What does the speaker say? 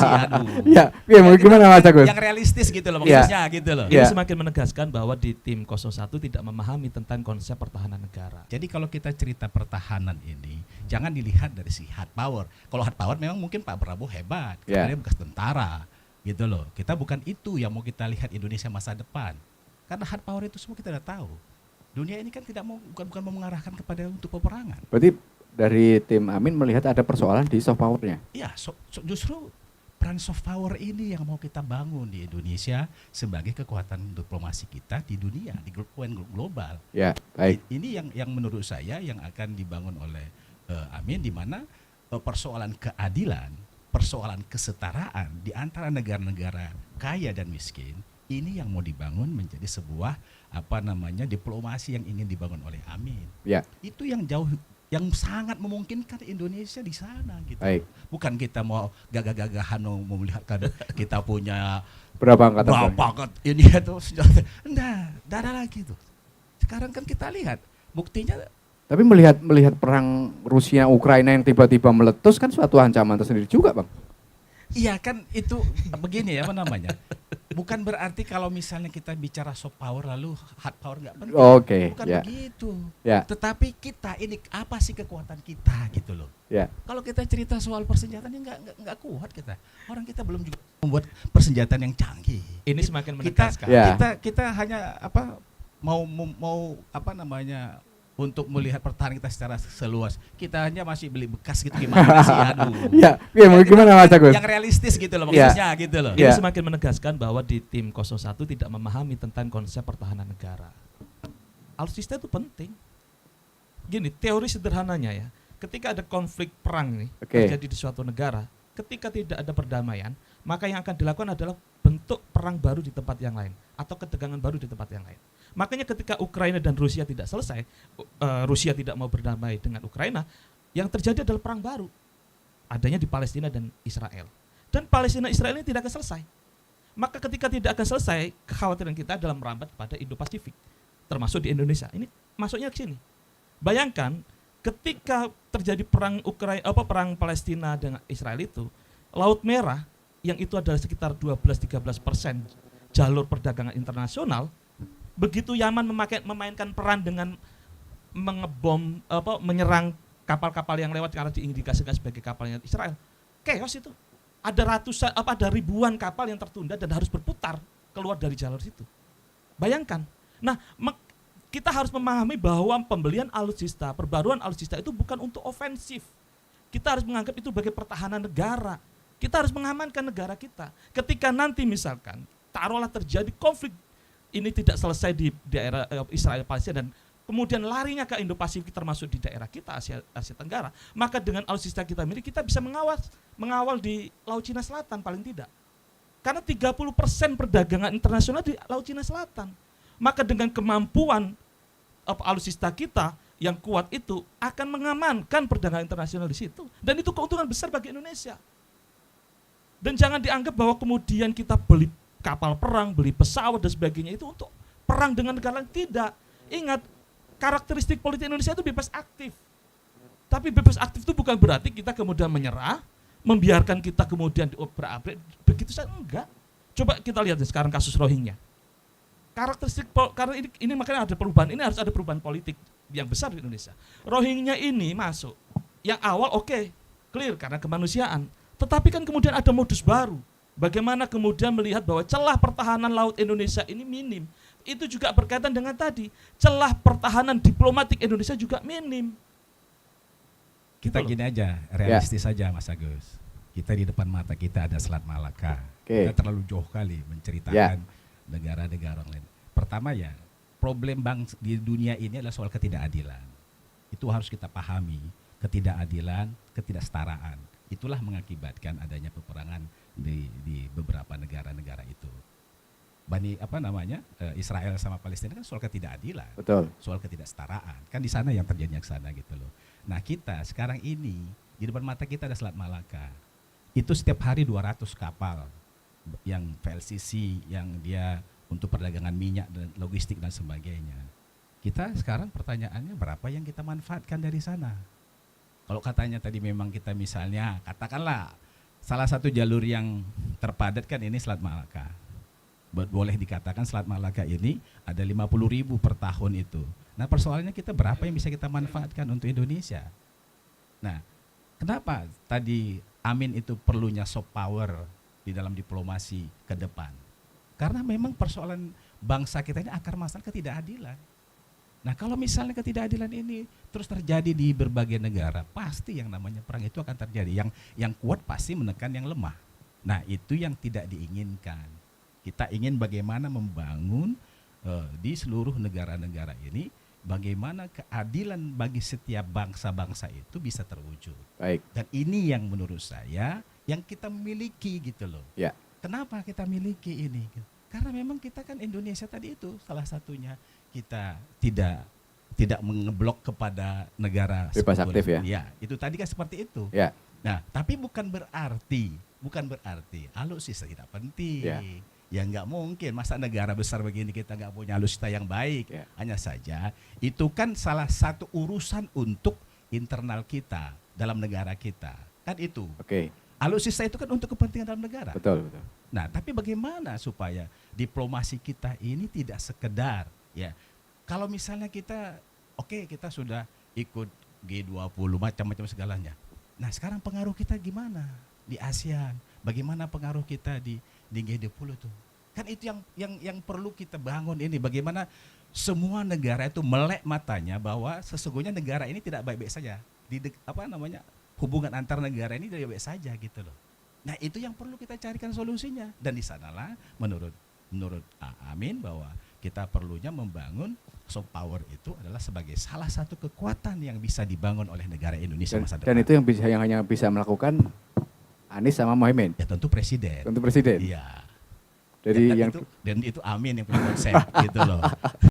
Aduh. Ya, mau gimana Mas Agus? Yang realistis gitu loh Ya. maksudnya gitu loh. Ini semakin menegaskan bahwa di tim 01 tidak memahami tentang konsep pertahanan negara. Jadi kalau kita cerita pertahanan ini, jangan dilihat dari si hard power. Kalau hard power memang mungkin Pak Prabowo hebat, karena dia bekas tentara, gitu loh. Kita bukan itu yang mau kita lihat Indonesia masa depan. Karena hard power itu semua kita udah tahu. Dunia ini kan tidak mau bukan mau mengarahkan kepada untuk peperangan. Berarti dari tim Amin melihat ada persoalan di soft powernya. Iya, justru peran soft power ini yang mau kita bangun di Indonesia sebagai kekuatan diplomasi kita di dunia, di grup global. Ya, baik. Ini yang menurut saya yang akan dibangun oleh Amin, di mana persoalan keadilan, persoalan kesetaraan di antara negara-negara kaya dan miskin, ini yang mau dibangun menjadi sebuah diplomasi yang ingin dibangun oleh Amin. Ya. Itu yang yang sangat memungkinkan Indonesia di sana gitu. Baik. Bukan kita mau gagah-gagahan mau melihat kita punya Berapa angkatan? ini itu senjata. Enggak ada lagi tuh. Sekarang kan kita lihat buktinya. Tapi melihat perang Rusia Ukraina yang tiba-tiba meletus kan suatu ancaman tersendiri juga, Bang. Iya kan itu begini ya bukan berarti kalau misalnya kita bicara soft power lalu hard power nggak penting. Oke, bukan begitu. Ya. Tetapi kita ini apa sih kekuatan kita gitu loh. Ya. Kalau kita cerita soal persenjataan ini nggak kuat kita. Orang kita belum juga membuat persenjataan yang canggih. Ini semakin menegaskan. Kita hanya mau untuk melihat pertahanan kita secara seluas. Kita hanya masih beli bekas gitu gimana sih, aduh. Ya, mau gimana Mas Agus? Yang realistis gitu loh maksudnya gitu loh. Ini semakin menegaskan bahwa di tim 01 tidak memahami tentang konsep pertahanan negara. Alutsista itu penting. Gini, teori sederhananya ya. Ketika ada konflik perang nih terjadi di suatu negara, ketika tidak ada perdamaian, maka yang akan dilakukan adalah bentuk perang baru di tempat yang lain atau ketegangan baru di tempat yang lain. Makanya ketika Ukraina dan Rusia tidak selesai, Rusia tidak mau berdamai dengan Ukraina, yang terjadi adalah perang baru. Adanya di Palestina dan Israel. Dan Palestina Israel ini tidak akan selesai. Maka ketika tidak akan selesai, kekhawatiran kita adalah merambat kepada Indo-Pasifik, termasuk di Indonesia. Ini masuknya ke sini. Bayangkan ketika terjadi perang perang Palestina dengan Israel itu, Laut Merah yang itu adalah sekitar 12-13% jalur perdagangan internasional, begitu Yaman memainkan peran dengan menyerang kapal-kapal yang lewat karena diindikasikan sebagai kapalnya Israel. Chaos itu. Ada ribuan kapal yang tertunda dan harus berputar keluar dari jalur situ. Bayangkan. Nah, kita harus memahami bahwa pembelian alutsista, perbaruan alutsista itu bukan untuk ofensif. Kita harus menganggap itu sebagai pertahanan negara. Kita harus mengamankan negara kita. Ketika nanti misalkan taruhlah terjadi konflik ini tidak selesai di daerah Israel Palestina dan kemudian larinya ke Indo-Pasifik termasuk di daerah kita Asia Tenggara, maka dengan alutsista kita miliki kita bisa mengawal di Laut Cina Selatan paling tidak. Karena 30% perdagangan internasional di Laut Cina Selatan. Maka dengan kemampuan alutsista kita yang kuat itu akan mengamankan perdagangan internasional di situ dan itu keuntungan besar bagi Indonesia. Dan jangan dianggap bahwa kemudian kita beli kapal perang, beli pesawat dan sebagainya itu untuk perang dengan negara lain. Tidak. Ingat, karakteristik politik Indonesia itu bebas aktif. Tapi bebas aktif itu bukan berarti kita kemudian menyerah, membiarkan kita kemudian diobrak-abrik. Begitu saja, enggak. Coba kita lihat sekarang kasus Rohingya. Karakteristik, karena ini makanya ada perubahan, ini harus ada perubahan politik yang besar di Indonesia. Rohingya ini masuk, yang awal oke, clear karena kemanusiaan. Tetapi kan kemudian ada modus baru. Bagaimana kemudian melihat bahwa celah pertahanan laut Indonesia ini minim. Itu juga berkaitan dengan tadi, celah pertahanan diplomatik Indonesia juga minim. Kita gini aja, realistis saja Mas Agus. Kita di depan mata kita ada Selat Malaka. Kita terlalu jauh kali menceritakan negara-negara lain. Pertama ya, problem di dunia ini adalah soal ketidakadilan. Itu harus kita pahami, ketidakadilan, ketidaksetaraan. Itulah mengakibatkan adanya peperangan di beberapa negara-negara itu. Israel sama Palestina kan soal ketidakadilan. Betul. Soal ketidaksetaraan. Kan di sana yang terjadinya ke sana gitu loh. Nah, kita sekarang ini di depan mata kita ada Selat Malaka. Itu setiap hari 200 kapal yang VLCC yang dia untuk perdagangan minyak dan logistik dan sebagainya. Kita sekarang pertanyaannya berapa yang kita manfaatkan dari sana? Kalau katanya tadi memang kita misalnya katakanlah salah satu jalur yang terpadat kan ini Selat Malaka. Boleh dikatakan Selat Malaka ini ada 50.000 per tahun itu. Nah persoalannya kita berapa yang bisa kita manfaatkan untuk Indonesia. Nah kenapa tadi Amin itu perlunya soft power di dalam diplomasi ke depan? Karena memang persoalan bangsa kita ini akar masalah ketidakadilan. Nah kalau misalnya ketidakadilan ini terus terjadi di berbagai negara, pasti yang namanya perang itu akan terjadi. Yang kuat pasti menekan yang lemah. Nah itu yang tidak diinginkan. Kita ingin bagaimana membangun di seluruh negara-negara ini, bagaimana keadilan bagi setiap bangsa-bangsa itu bisa terwujud. Baik. Dan ini yang menurut saya yang kita miliki gitu loh. Ya. Kenapa kita miliki ini? Karena memang kita kan Indonesia tadi itu salah satunya kita tidak mengeblok kepada negara bebas aktif ya. Ya, itu tadi kan seperti itu. Ya. Nah, tapi bukan berarti alutsista tidak penting. Ya nggak mungkin, masa negara besar begini kita nggak punya alutsista yang baik. Ya. Hanya saja itu kan salah satu urusan untuk internal kita dalam negara kita. Kan itu. Oke. Alutsista itu kan untuk kepentingan dalam negara. Betul. Nah, tapi bagaimana supaya diplomasi kita ini tidak sekedar ya. Kalau misalnya kita kita sudah ikut G20 macam-macam segalanya. Nah, sekarang pengaruh kita gimana di ASEAN? Bagaimana pengaruh kita di G20 tuh? Kan itu yang perlu kita bangun ini, bagaimana semua negara itu melek matanya bahwa sesungguhnya negara ini tidak baik-baik saja. Hubungan antar negara ini tidak baik saja gitu loh. Nah, itu yang perlu kita carikan solusinya, dan di sanalah menurut Amin bahwa kita perlunya membangun soft power itu adalah sebagai salah satu kekuatan yang bisa dibangun oleh negara Indonesia masa depan. Dan itu yang hanya bisa melakukan Anies sama Mohaimin. Ya tentu presiden. Tentu presiden. Iya. Jadi dan itu Amin yang punya konsep gitu loh.